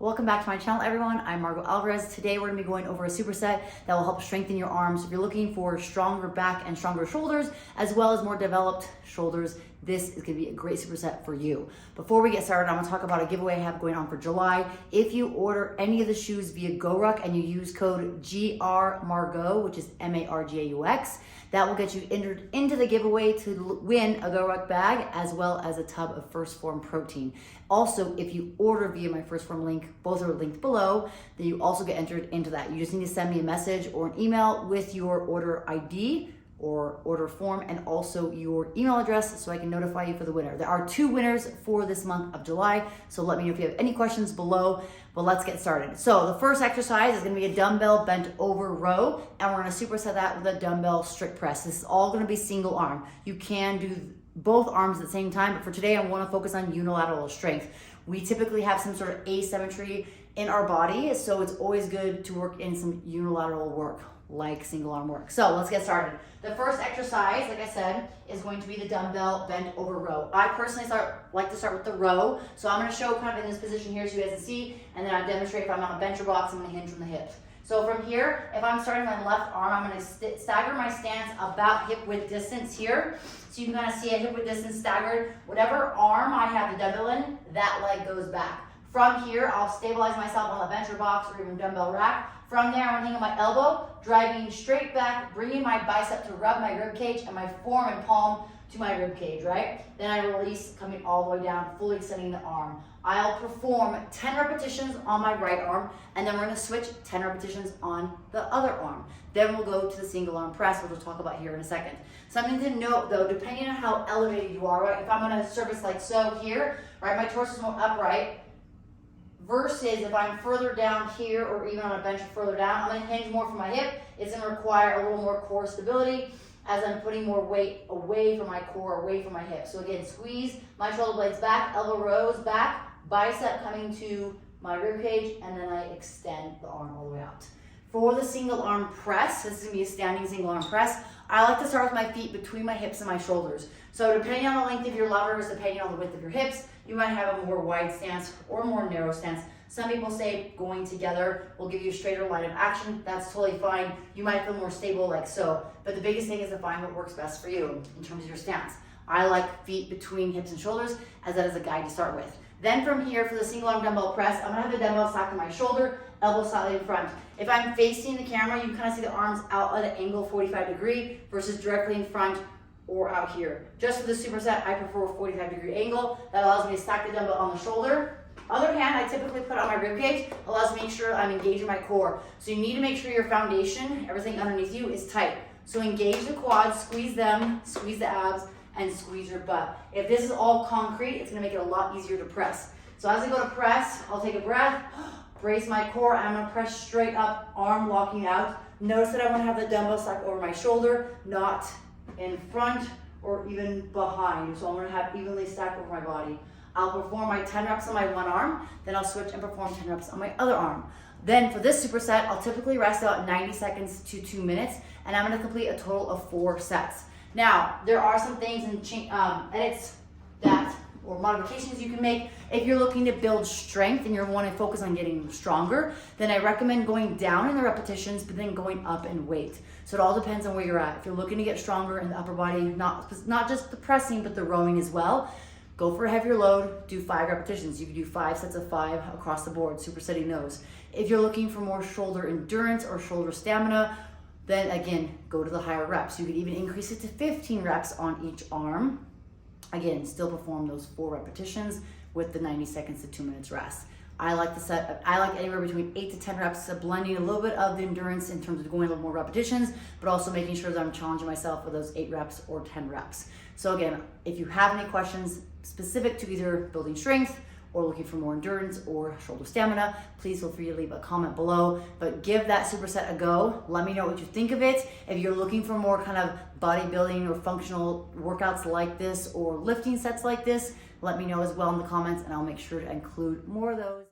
Welcome back to my channel, everyone. I'm Margot Alvarez. Today we're going to be going over a superset that will help strengthen your arms. If you're looking for stronger back and stronger shoulders, as well as more developed shoulders, this is going to be a great superset for you. Before we get started, I'm going to talk about a giveaway I have going on for July. If you order any of the shoes via GoRuck and you use code GRMargaux, which is MARGAUX, that will get you entered into the giveaway to win a GoRuck bag as well as a tub of Phormula-1 Protein. Also, if you order via my Phormula-1 link, both are linked below, then you also get entered into that. You just need to send me a message or an email with your order ID or order form and also your email address so I can notify you for the winner. There are 2 winners for this month of July, so let me know if you have any questions below, but let's get started. So the first exercise is gonna be a dumbbell bent over row, and we're gonna superset that with a dumbbell strict press. This is all gonna be single arm. You can do both arms at the same time, but for today I wanna focus on unilateral strength. We typically have some sort of asymmetry in our body, so it's always good to work in some unilateral work, like single arm work. So let's get started. The first exercise, like I said, is going to be the dumbbell bent over row. I personally like to start with the row. So I'm gonna show kind of in this position here so you guys can see, and then I demonstrate if I'm on a bench or box, I'm gonna hinge from the hips. So from here, if I'm starting my left arm, I'm gonna stagger my stance about hip width distance here. So you can kind of see a hip width distance staggered. Whatever arm I have the dumbbell in, that leg goes back. From here, I'll stabilize myself on a bench or box or even dumbbell rack. From there, I'm gonna hang on my elbow, driving straight back, bringing my bicep to rub my rib cage and my form and palm to my rib cage, right? Then I release, coming all the way down, fully extending the arm. I'll perform 10 repetitions on my right arm, and then we're gonna switch 10 repetitions on the other arm. Then we'll go to the single arm press, which we'll talk about here in a second. Something to note though, depending on how elevated you are, right? If I'm gonna service like so here, right? My torso is more upright, versus if I'm further down here or even on a bench further down, I'm gonna hinge more from my hip. It's gonna require a little more core stability as I'm putting more weight away from my core, away from my hip. So again, squeeze my shoulder blades back, elbow rows back, bicep coming to my rib cage, and then I extend the arm all the way out. For the single arm press, this is gonna be a standing single arm press, I like to start with my feet between my hips and my shoulders. So depending on the length of your levers, depending on the width of your hips, you might have a more wide stance or more narrow stance. Some people say going together will give you a straighter line of action. That's totally fine. You might feel more stable like so. But the biggest thing is to find what works best for you in terms of your stance. I like feet between hips and shoulders as that is a guide to start with. Then from here, for the single arm dumbbell press, I'm gonna have the dumbbell stacked on my shoulder, elbow slightly in front. If I'm facing the camera, you can kind of see the arms out at an angle 45-degree versus directly in front or out here. Just for the superset, I prefer a 45-degree angle. That allows me to stack the dumbbell on the shoulder. Other hand, I typically put on my rib cage, allows me to make sure I'm engaging my core. So you need to make sure your foundation, everything underneath you, is tight. So engage the quads, squeeze them, squeeze the abs, and squeeze your butt. If this is all concrete, it's gonna make it a lot easier to press. So as I go to press, I'll take a breath, brace my core, and I'm gonna press straight up, arm locking out. Notice that I wanna have the dumbbell stacked over my shoulder, not in front or even behind. So I'm gonna have evenly stacked over my body. I'll perform my 10 reps on my one arm, then I'll switch and perform 10 reps on my other arm. Then for this superset, I'll typically rest out 90 seconds to 2 minutes, and I'm gonna complete a total of 4 sets. Now, there are some things and edits that, or modifications you can make. If you're looking to build strength and you want to focus on getting stronger, then I recommend going down in the repetitions, but then going up in weight. So it all depends on where you're at. If you're looking to get stronger in the upper body, not just the pressing, but the rowing as well, go for a heavier load, do 5 repetitions. You can do 5 sets of 5 across the board, supersetting those. If you're looking for more shoulder endurance or shoulder stamina, then again, go to the higher reps. You could even increase it to 15 reps on each arm. Again, still perform those 4 repetitions with the 90 seconds to 2 minutes rest. I like anywhere between 8 to 10 reps, so blending a little bit of the endurance in terms of going a little more repetitions, but also making sure that I'm challenging myself with those 8 reps or 10 reps. So again, if you have any questions specific to either building strength or looking for more endurance or shoulder stamina, please feel free to leave a comment below. But give that superset a go. Let me know what you think of it. If you're looking for more kind of bodybuilding or functional workouts like this or lifting sets like this, let me know as well in the comments and I'll make sure to include more of those.